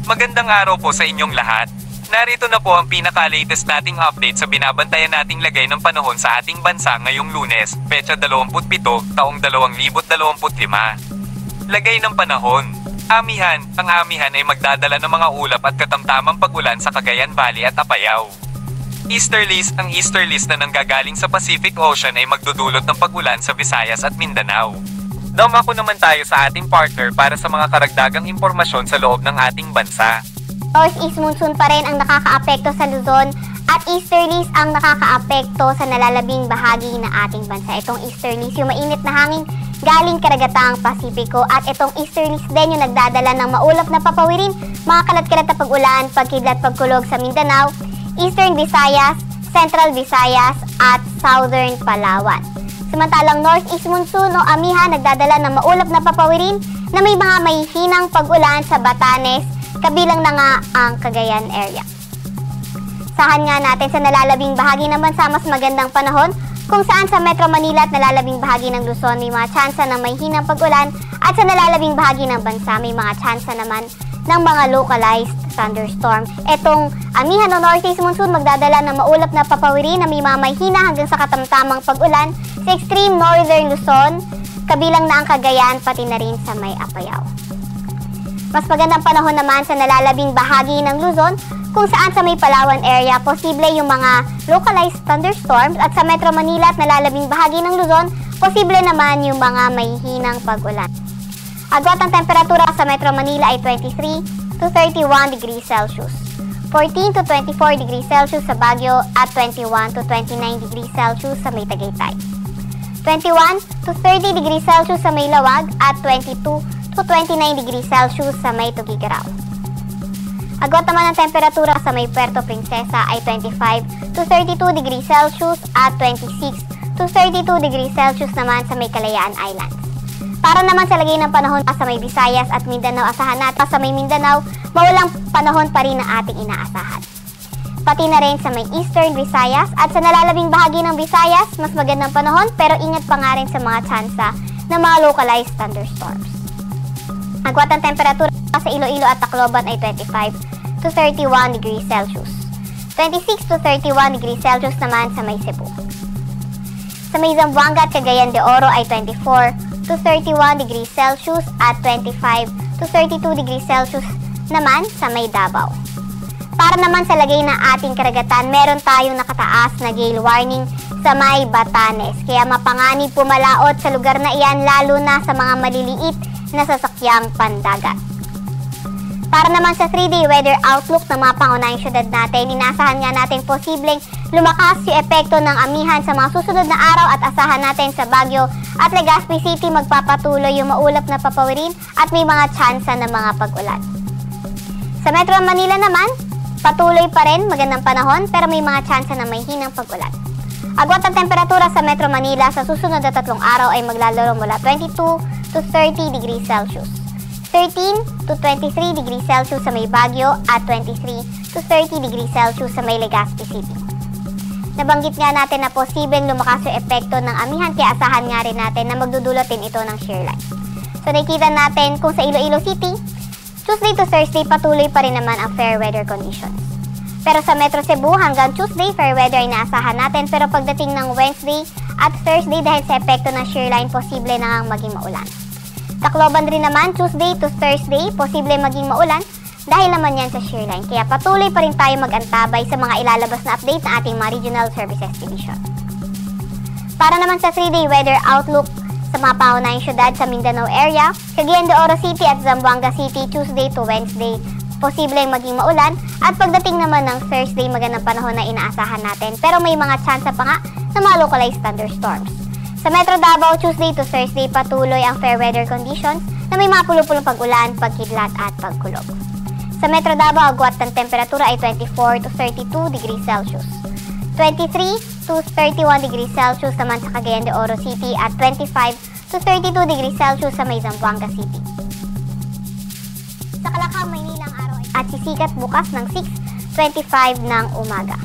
Magandang araw po sa inyong lahat. Narito na po ang pinaka-latest nating update sa binabantayan nating lagay ng panahon sa ating bansa ngayong Lunes, petsa 27, taong 2025. Lagay ng panahon. Amihan. Ang amihan ay magdadala ng mga ulap at katamtamang pag-ulan sa Cagayan Valley at Apayao. Easterlies. Ang easterlies na nanggagaling sa Pacific Ocean ay magdudulot ng pag-ulan sa Visayas at Mindanao. Dumako naman tayo sa ating partner para sa mga karagdagang impormasyon sa loob ng ating bansa. Northeast monsoon pa rin ang nakakaapekto sa Luzon at easterlies ang nakakaapekto sa nalalabing bahagi ng ating bansa. Itong easterlies, yung mainit na hangin galing karagatang Pasipiko, at itong easterlies din yung nagdadala ng maulap na papawirin, mga kalat-kalat na pag-ulan, pagkidlat, pagkulog sa Mindanao, Eastern Visayas, Central Visayas at Southern Palawan. Samantalang northeast monsoon o amihan nagdadala ng maulap na papawirin na may mga mahihinang pag-ulan sa Batanes, kabilang na nga ang Cagayan area. Sahan nga natin sa nalalabing bahagi ng bansa mas magandang panahon, kung saan sa Metro Manila at nalalabing bahagi ng Luzon may mga tsansa ng mahihinang pag-ulan, at sa nalalabing bahagi ng bansa may mga tsansa naman ng mga localized thunderstorms. Etong amihan o northeast monsoon magdadala ng maulap na papawirin na may mga mahina hanggang sa katamtamang pag-ulan sa extreme northern Luzon, kabilang na ang Cagayan pati na rin sa may Apayao. Mas magandang panahon naman sa nalalabing bahagi ng Luzon, kung saan sa may Palawan area posible yung mga localized thunderstorms, at sa Metro Manila at nalalabing bahagi ng Luzon posible naman yung mga mahihinang pag-ulan. Agwat ang temperatura sa Metro Manila ay 23 to 31 degrees Celsius, 14 to 24 degrees Celsius sa Baguio at 21 to 29 degrees Celsius sa may Tagaytay, 21 to 30 degrees Celsius sa may Lawag at 22 to 29 degrees Celsius sa may Tugigaraw. Agwat naman ang temperatura sa may Puerto Princesa ay 25 to 32 degrees Celsius at 26 to 32 degrees Celsius naman sa may Kalayaan Islands. Para naman sa lagay ng panahon sa may Visayas at Mindanao, asahan natin sa may Mindanao, maulang panahon pa rin ang ating inaasahan. Pati na rin sa may Eastern Visayas at sa nalalabing bahagi ng Visayas, mas magandang panahon, pero ingat pa nga rin sa mga tsansa ng mga localized thunderstorms. Agwat ang temperatura sa Iloilo at Tacloban ay 25 to 31 degrees Celsius, 26 to 31 degrees Celsius naman sa may Cebu. Sa may Zamboanga at Cagayan de Oro ay 24 to 31 degrees Celsius at 25 to 32 degrees Celsius naman sa may Davao. Para naman sa lagay ng ating karagatan, meron tayong nakataas na gale warning sa may Batanes, kaya mapanganib pumalaot sa lugar na iyan, lalo na sa mga maliliit na sasakyang pandagat. Para naman sa 3-day weather outlook ng mga pangunahing syudad natin, inaasahan nga natin posibleng lumakas yung epekto ng amihan sa mga susunod na araw, at asahan natin sa Baguio at Legazpi City magpapatuloy yung maulap na papawirin at may mga tsansa ng mga pag-ulan. Sa Metro Manila naman, patuloy pa rin magandang panahon, pero may mga tsansa na may hinang pag-ulan. Agwat ang temperatura sa Metro Manila sa susunod na 3 araw ay maglalaro mula 22 to 30 degrees Celsius, 13 to 23 degrees Celsius sa may Baguio at 23 to 30 degrees Celsius sa may Legazpi City. Nabanggit nga natin na posibleng lumakas yung epekto ng amihan, kaya asahan nga rin natin na magdudulot din ito ng shear line. So nakikita natin kung sa Iloilo City, Tuesday to Thursday patuloy pa rin naman ang fair weather conditions. Pero sa Metro Cebu hanggang Tuesday fair weather ay naasahan natin, pero pagdating ng Wednesday at Thursday dahil sa epekto ng shear line posible na ngang maging maulan. Tacloban rin naman Tuesday to Thursday posible maging maulan dahil naman yan sa shear line, kaya patuloy pa rin tayo mag-antabay sa mga ilalabas na update ng ating mga Regional Services Division. Para naman sa 3-day weather outlook sa mga pangunahing syudad sa Mindanao area, Cagayan de Oro City at Zamboanga City Tuesday to Wednesday posibleng maging maulan, at pagdating naman ng Thursday magandang panahon na inaasahan natin, pero may mga tsansa pa nga ng mga localized thunderstorms. Sa Metro Davao Tuesday to Thursday patuloy ang fair weather conditions na may mga pulupulong pag-ulan, pagkidlat at pagkulog. Sa Metro Davao, agwat ng temperatura ay 24 to 32 degrees Celsius, 23 to 31 degrees Celsius naman sa Cagayan de Oro City at 25 to 32 degrees Celsius sa may Zamboanga City. Sa Kalakang, Maynila ang araw at sisikat bukas ng 6:25 ng umaga.